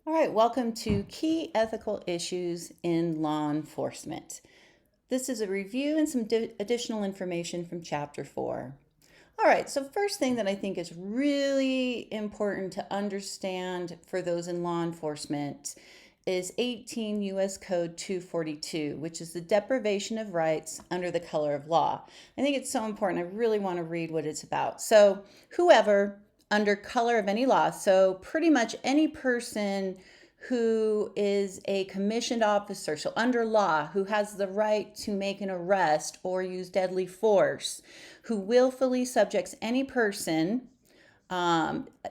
All right, welcome to Key Ethical Issues in Law Enforcement. This is a review and some additional information from Chapter 4. All right, so first thing that I think is really important to understand for those in law enforcement is 18 U.S. Code 242, which is the deprivation of rights under the color of law. I think it's so important. I really want to read what it's about. So, whoever under color of any law, so pretty much any person who is a commissioned officer, so under law, who has the right to make an arrest or use deadly force, who willfully subjects any person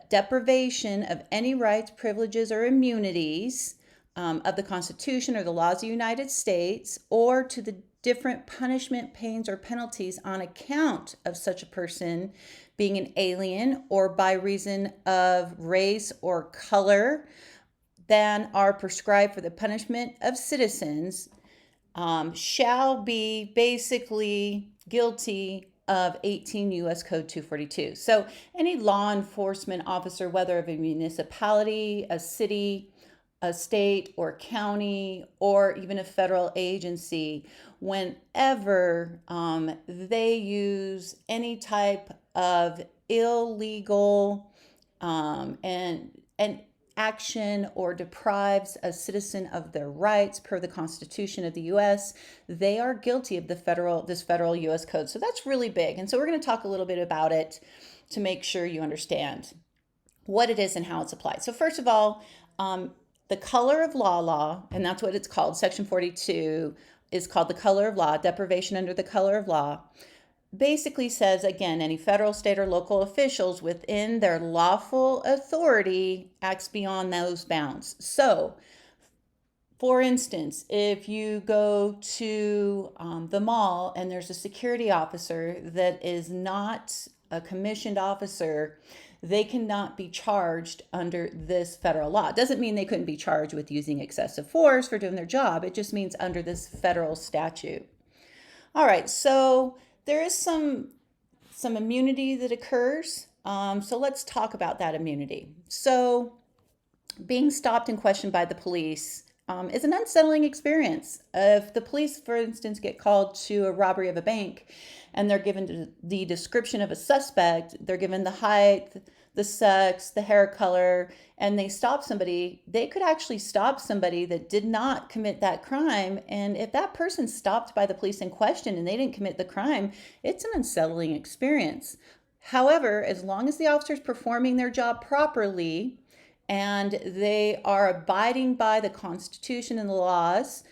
deprivation of any rights, privileges, or immunities of the Constitution or the laws of the United States, or to the different punishment, pains, or penalties on account of such a person being an alien or by reason of race or color than are prescribed for the punishment of citizens shall be basically guilty of 18 U.S. Code 242. So any law enforcement officer, whether of a municipality, a city, a state or county, or even a federal agency, whenever they use any type of illegal and action or deprives a citizen of their rights per the Constitution of the U.S., they are guilty of this federal U.S. code. So that's really big. And so we're going to talk a little bit about it to make sure you understand what it is and how it's applied. So first of all, the color of law, and that's what it's called. Section 42 is called the color of law, deprivation under the color of law. Basically says, again, any federal, state, or local officials within their lawful authority acts beyond those bounds. So, for instance, if you go to the mall and there's a security officer that is not a commissioned officer, they cannot be charged under this federal law. It doesn't mean they couldn't be charged with using excessive force for doing their job. It just means under this federal statute. All right, so there is some immunity that occurs. So let's talk about that immunity. So being stopped and questioned by the police is an unsettling experience. If the police, for instance, get called to a robbery of a bank and they're given the description of a suspect, they're given the height, the sex, the hair color, and they stop somebody, they could actually stop somebody that did not commit that crime. And if that person's stopped by the police and questioned and they didn't commit the crime, it's an unsettling experience. However, as long as the officer's performing their job properly and they are abiding by the Constitution and the laws,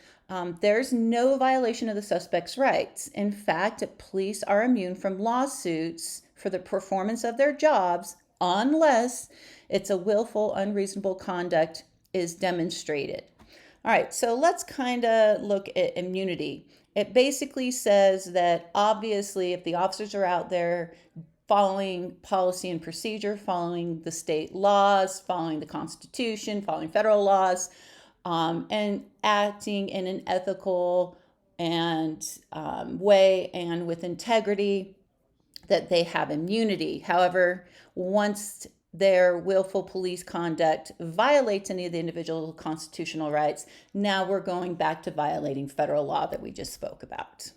there's no violation of the suspect's rights. In fact, police are immune from lawsuits for the performance of their jobs unless it's a willful, unreasonable conduct is demonstrated. All right, so let's kind of look at immunity. It basically says that obviously if the officers are out there following policy and procedure, following the state laws, following the Constitution, following federal laws, and acting in an ethical and way and with integrity, that they have immunity. However, once their willful police conduct violates any of the individual constitutional rights, now we're going back to violating federal law that we just spoke about.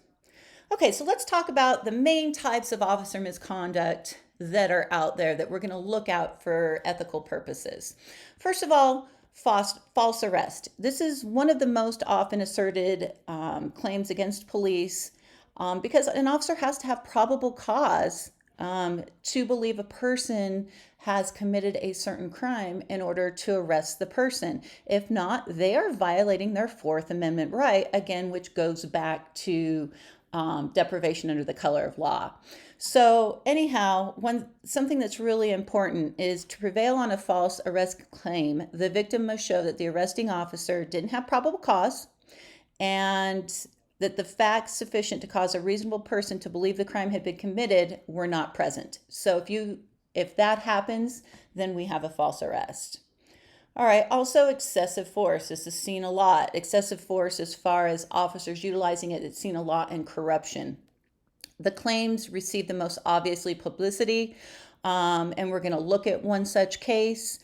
Okay, so let's talk about the main types of officer misconduct that are out there that we're going to look out for ethical purposes. First of all, false arrest. This is one of the most often asserted claims against police because an officer has to have probable cause to believe a person has committed a certain crime in order to arrest the person. If not, they are violating their Fourth Amendment right, again, which goes back to deprivation under the color of law. So anyhow, something that's really important is to prevail on a false arrest claim, the victim must show that the arresting officer didn't have probable cause and that the facts sufficient to cause a reasonable person to believe the crime had been committed were not present. So if that happens, then we have a false arrest. All right, also excessive force. This is seen a lot. Excessive force as far as officers utilizing it, it's seen a lot in corruption. The claims receive the most obviously publicity, and we're going to look at one such case.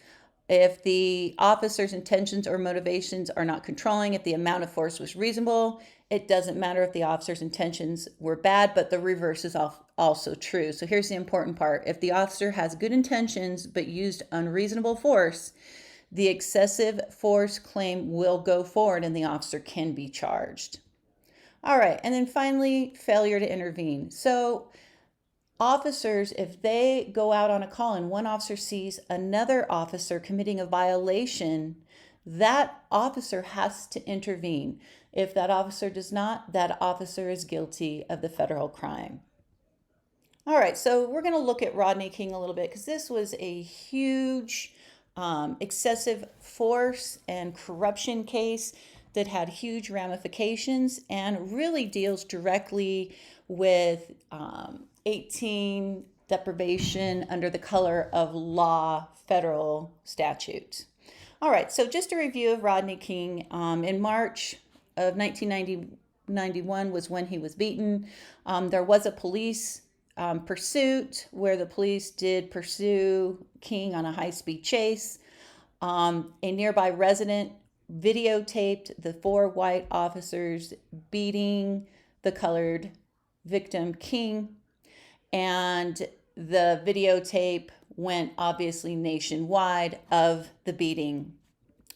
If the officer's intentions or motivations are not controlling, if the amount of force was reasonable, it doesn't matter if the officer's intentions were bad, but the reverse is also true. So here's the important part. If the officer has good intentions but used unreasonable force, the excessive force claim will go forward and the officer can be charged. All right, and then finally, failure to intervene. So officers, if they go out on a call and one officer sees another officer committing a violation, that officer has to intervene. If that officer does not, that officer is guilty of the federal crime. All right, so we're going to look at Rodney King a little bit because this was a huge excessive force and corruption case that had huge ramifications and really deals directly with 18 deprivation under the color of law federal statute. All right, so just a review of Rodney King. In March of 1991 was when he was beaten. There was a police pursuit where the police did pursue King on a high-speed chase. A nearby resident videotaped the 4 white officers beating the colored victim King, and the videotape went obviously nationwide of the beating.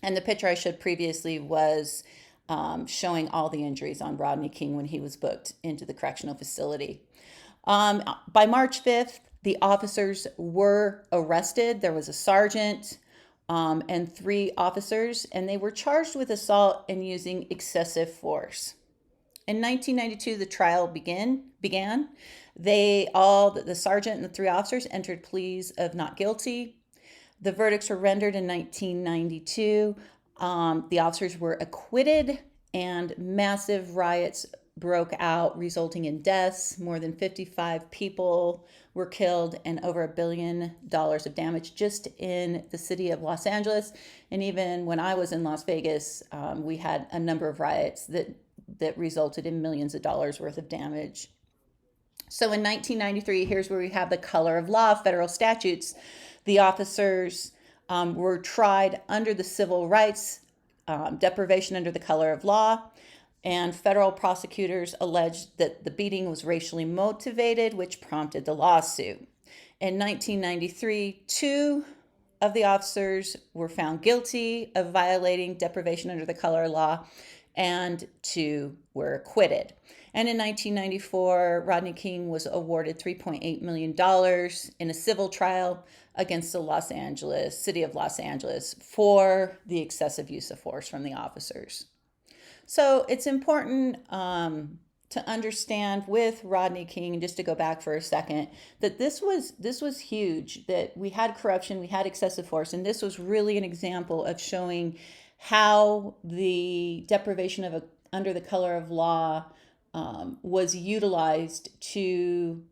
And the picture I showed previously was showing all the injuries on Rodney King when he was booked into the correctional facility. By March 5th, the officers were arrested. There was a sergeant and 3 officers, and they were charged with assault and using excessive force. In 1992, the trial began. The sergeant and the 3 officers entered pleas of not guilty. The verdicts were rendered in 1992. The officers were acquitted, and massive riots broke out, resulting in deaths. More than 55 people were killed and over $1 billion of damage just in the city of Los Angeles. And even when I was in Las Vegas, we had a number of riots that resulted in millions of dollars worth of damage. So in 1993, here's where we have the color of law, federal statutes. The officers were tried under the civil rights deprivation under the color of law, and federal prosecutors alleged that the beating was racially motivated, which prompted the lawsuit. In 1993, 2 of the officers were found guilty of violating deprivation under the color of law, and 2 were acquitted. And in 1994, Rodney King was awarded $3.8 million in a civil trial against the city of Los Angeles for the excessive use of force from the officers. So it's important to understand with Rodney King, just to go back for a second, that this was huge, that we had corruption, we had excessive force, and this was really an example of showing how the deprivation under the color of law was utilized to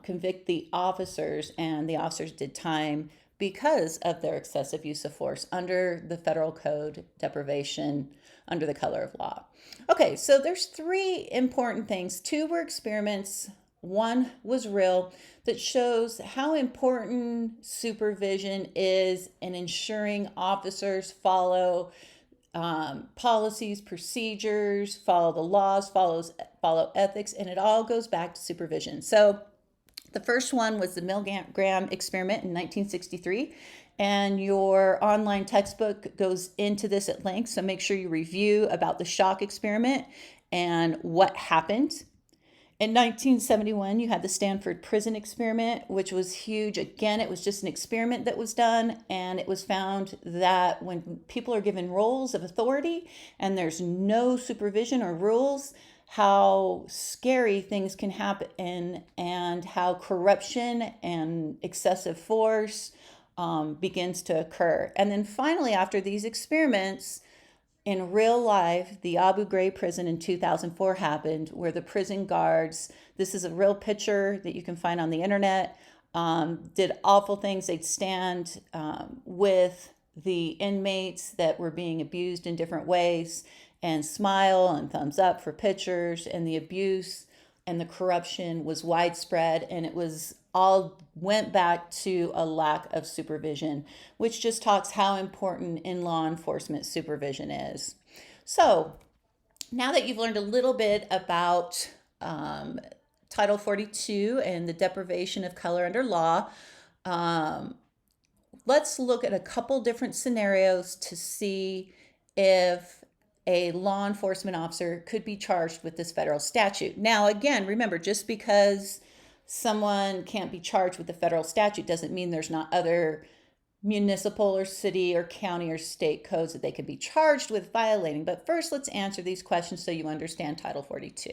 convict the officers, and the officers did time because of their excessive use of force under the federal code, deprivation under the color of law. Okay, so there's 3 important things. 2 were experiments, 1 was real, that shows how important supervision is in ensuring officers follow policies, procedures, follow the laws, follow ethics, and it all goes back to supervision. So the first one was the Milgram experiment in 1963, and your online textbook goes into this at length, so make sure you review about the shock experiment and what happened. In 1971, you had the Stanford prison experiment, which was huge. Again, it was just an experiment that was done, and it was found that when people are given roles of authority and there's no supervision or rules, how scary things can happen and how corruption and excessive force begins to occur. And then finally, after these experiments, in real life, the Abu Ghraib prison in 2004 happened, where the prison guards, this is a real picture that you can find on the internet, did awful things. They'd stand with the inmates that were being abused in different ways and smile and thumbs up for pictures, and the abuse and the corruption was widespread, and it was all went back to a lack of supervision, which just talks how important in law enforcement supervision is. So now that you've learned a little bit about Title 42 and the deprivation of color under law, um, let's look at a couple different scenarios to see if a law enforcement officer could be charged with this federal statute. Now, again, remember, just because someone can't be charged with the federal statute doesn't mean there's not other municipal or city or county or state codes that they could be charged with violating. But first, let's answer these questions so you understand Title 42.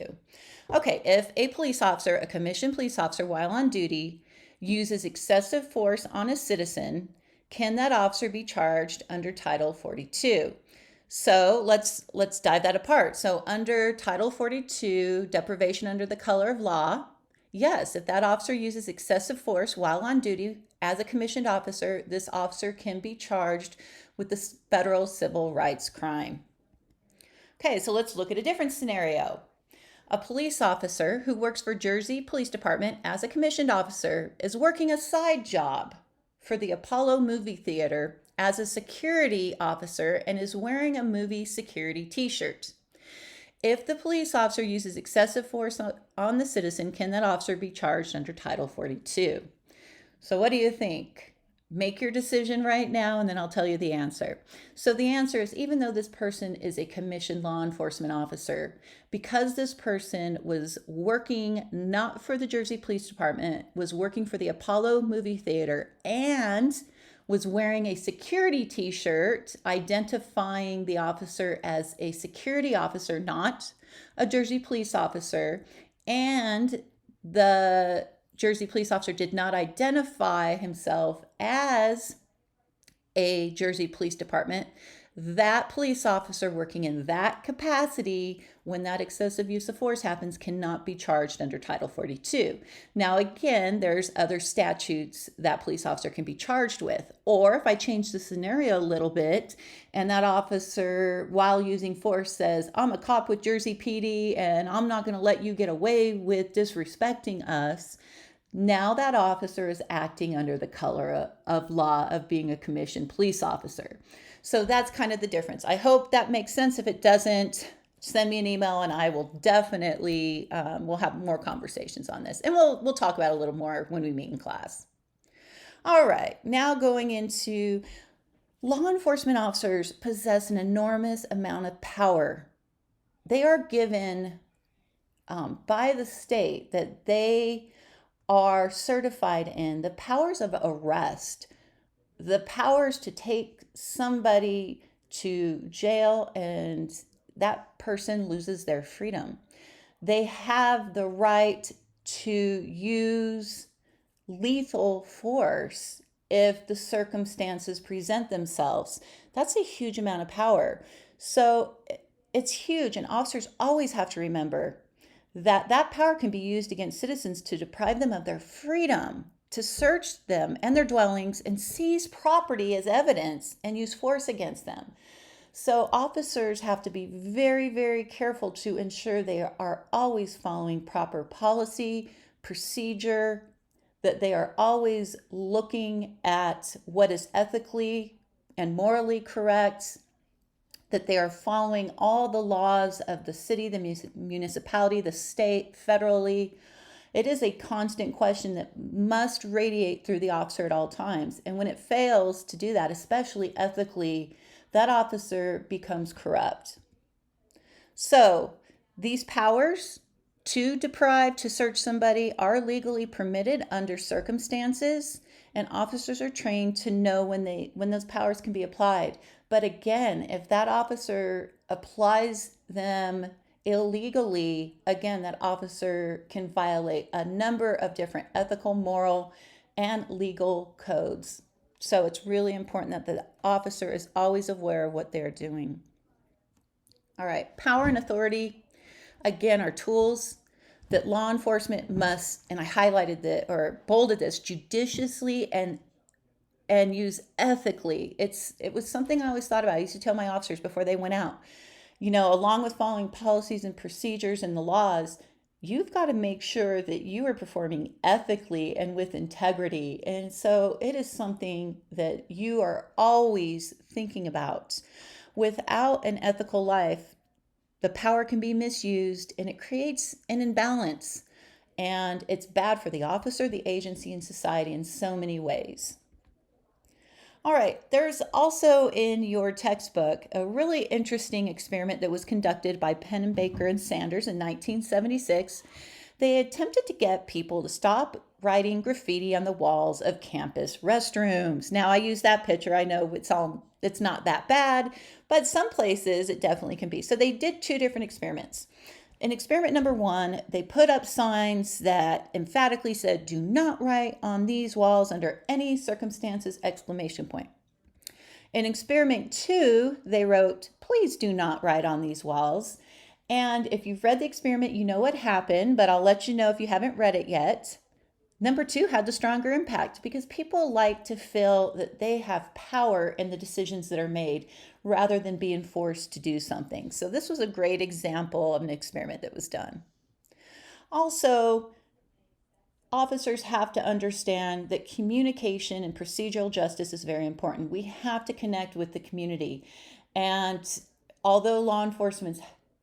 Okay, if a police officer, a commissioned police officer, while on duty, uses excessive force on a citizen, can that officer be charged under Title 42? So let's dive that apart. So under Title 42, deprivation under the color of law, yes, if that officer uses excessive force while on duty as a commissioned officer, this officer can be charged with the federal civil rights crime. Okay, so let's look at a different scenario. A police officer who works for Jersey Police Department as a commissioned officer is working a side job for the Apollo movie theater as a security officer and is wearing a movie security t-shirt. If the police officer uses excessive force on the citizen, can that officer be charged under Title 42? So what do you think? Make your decision right now, and then I'll tell you the answer. So the answer is, even though this person is a commissioned law enforcement officer, because this person was working not for the Jersey Police Department, was working for the Apollo movie theater, and was wearing a security t-shirt identifying the officer as a security officer, not a Jersey police officer, and the Jersey police officer did not identify himself as a Jersey Police Department, that police officer working in that capacity when that excessive use of force happens cannot be charged under Title 42. Now, again, there's other statutes that police officer can be charged with. Or if I change the scenario a little bit and that officer, while using force, says, I'm a cop with Jersey PD and I'm not going to let you get away with disrespecting us, now that officer is acting under the color of law of being a commissioned police officer. So that's kind of the difference. I hope that makes sense. If it doesn't, send me an email and I will definitely, we'll have more conversations on this. And we'll talk about it a little more when we meet in class. All right, now going into law enforcement officers possess an enormous amount of power. They are given by the state that they are certified in the powers of arrest, the powers to take somebody to jail and that person loses their freedom. They have the right to use lethal force if the circumstances present themselves. That's a huge amount of power. So it's huge, and officers always have to remember that power can be used against citizens to deprive them of their freedom, to search them and their dwellings and seize property as evidence and use force against them. So officers have to be very, very careful to ensure they are always following proper policy, procedure, that they are always looking at what is ethically and morally correct, that they are following all the laws of the city, the municipality, the state, federally. It is a constant question that must radiate through the officer at all times. And when it fails to do that, especially ethically, that officer becomes corrupt. So these powers to deprive, to search somebody are legally permitted under circumstances, and officers are trained to know when those powers can be applied. But again, if that officer applies them illegally, again, that officer can violate a number of different ethical, moral, and legal codes. So it's really important that the officer is always aware of what they're doing. All right, power and authority, again, are tools that law enforcement must, and I highlighted that or bolded this, judiciously and use ethically. It was something I always thought about. I used to tell my officers before they went out, along with following policies and procedures and the laws, you've got to make sure that you are performing ethically and with integrity. And so it is something that you are always thinking about. Without an ethical life, the power can be misused and it creates an imbalance. And it's bad for the officer, the agency, and society in so many ways. All right, there's also in your textbook a really interesting experiment that was conducted by Pennebaker and Sanders in 1976. They attempted to get people to stop writing graffiti on the walls of campus restrooms. Now, I use that picture. I know it's not that bad, but some places it definitely can be. So they did two different experiments. In experiment number one, they put up signs that emphatically said, "Do not write on these walls under any circumstances!" Exclamation point. In experiment two, they wrote, "Please do not write on these walls." And if you've read the experiment, you know what happened, but I'll let you know if you haven't read it yet. Number two had the stronger impact because people like to feel that they have power in the decisions that are made rather than being forced to do something. So this was a great example of an experiment that was done. Also, officers have to understand that communication and procedural justice is very important. We have to connect with the community. And although law enforcement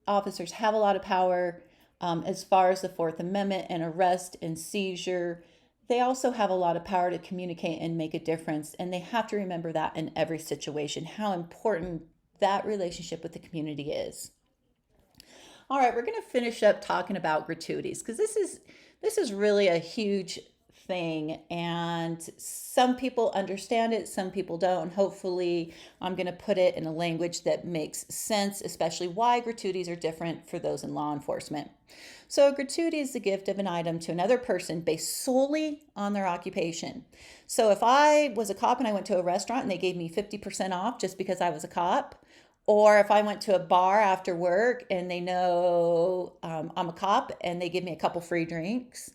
officers have a lot of power as far as the Fourth Amendment and arrest and seizure, they also have a lot of power to communicate and make a difference. And they have to remember that in every situation, how important that relationship with the community is. All right, we're going to finish up talking about gratuities because this is really a huge thing, and some people understand it, some people don't. Hopefully, I'm going to put it in a language that makes sense, especially why gratuities are different for those in law enforcement. So, a gratuity is the gift of an item to another person based solely on their occupation. So, if I was a cop and I went to a restaurant and they gave me 50% off just because I was a cop, or if I went to a bar after work and they know I'm a cop and they give me a couple free drinks,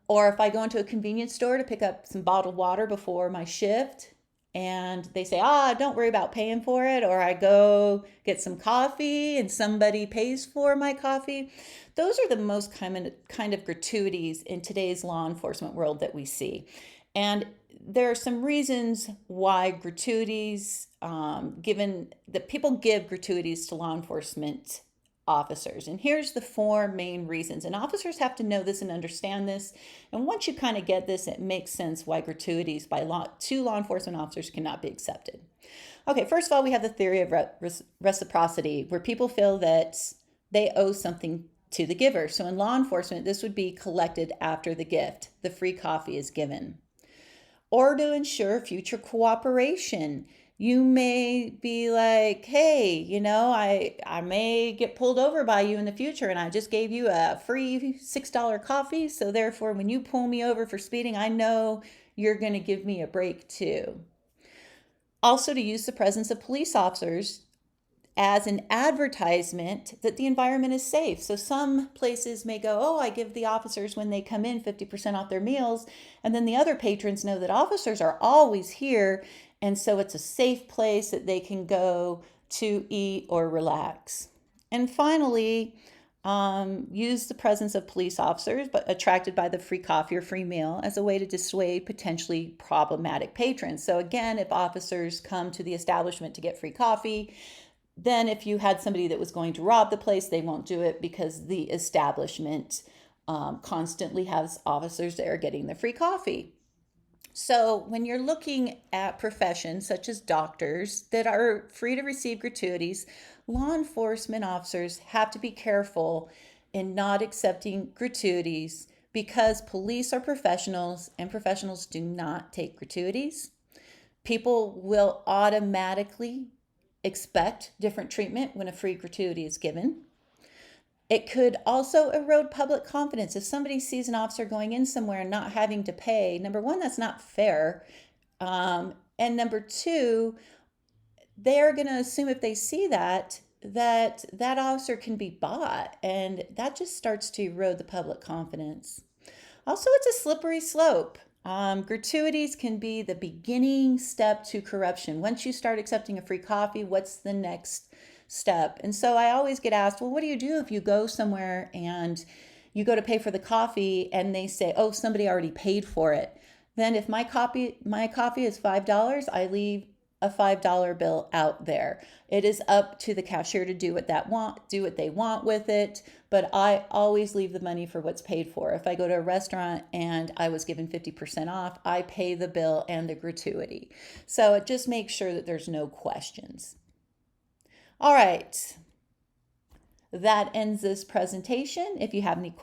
or if I go into a convenience store to pick up some bottled water before my shift and they say, don't worry about paying for it, or I go get some coffee and somebody pays for my coffee. Those are the most kind of gratuities in today's law enforcement world that we see. And there are some reasons why gratuities, given that people give gratuities to law enforcement officers. And here's the four main reasons. And officers have to know this and understand this. And once you kind of get this, it makes sense why gratuities to law enforcement officers cannot be accepted. Okay, first of all, we have the theory of reciprocity, where people feel that they owe something to the giver. So in law enforcement, this would be collected after the gift, the free coffee is given. Or to ensure future cooperation. You may be like, hey, I may get pulled over by you in the future and I just gave you a free $6 coffee. So therefore, when you pull me over for speeding, I know you're going to give me a break too. Also, to use the presence of police officers as an advertisement that the environment is safe. So some places may go, I give the officers when they come in 50% off their meals. And then the other patrons know that officers are always here. And so it's a safe place that they can go to eat or relax. And finally, use the presence of police officers, but attracted by the free coffee or free meal, as a way to dissuade potentially problematic patrons. So again, if officers come to the establishment to get free coffee, then if you had somebody that was going to rob the place, they won't do it because the establishment constantly has officers there getting the free coffee. So when you're looking at professions such as doctors that are free to receive gratuities, law enforcement officers have to be careful in not accepting gratuities because police are professionals and professionals do not take gratuities. People will automatically expect different treatment when a free gratuity is given. It could also erode public confidence. If somebody sees an officer going in somewhere and not having to pay, number one, that's not fair. And number two, they're going to assume if they see that officer can be bought. And that just starts to erode the public confidence. Also, it's a slippery slope. Gratuities can be the beginning step to corruption. Once you start accepting a free coffee, what's the next step? And so I always get asked, well, what do you do if you go somewhere and You go to pay for the coffee and they say, oh, somebody already paid for it. Then if my coffee is $5, I leave a $5 bill out there. It is up to the cashier to do what they want with it, but I always leave the money for what's paid for. If I go to a restaurant and I was given 50% off, I pay the bill and the gratuity. So it just makes sure that there's no questions. All right. That ends this presentation. If you have any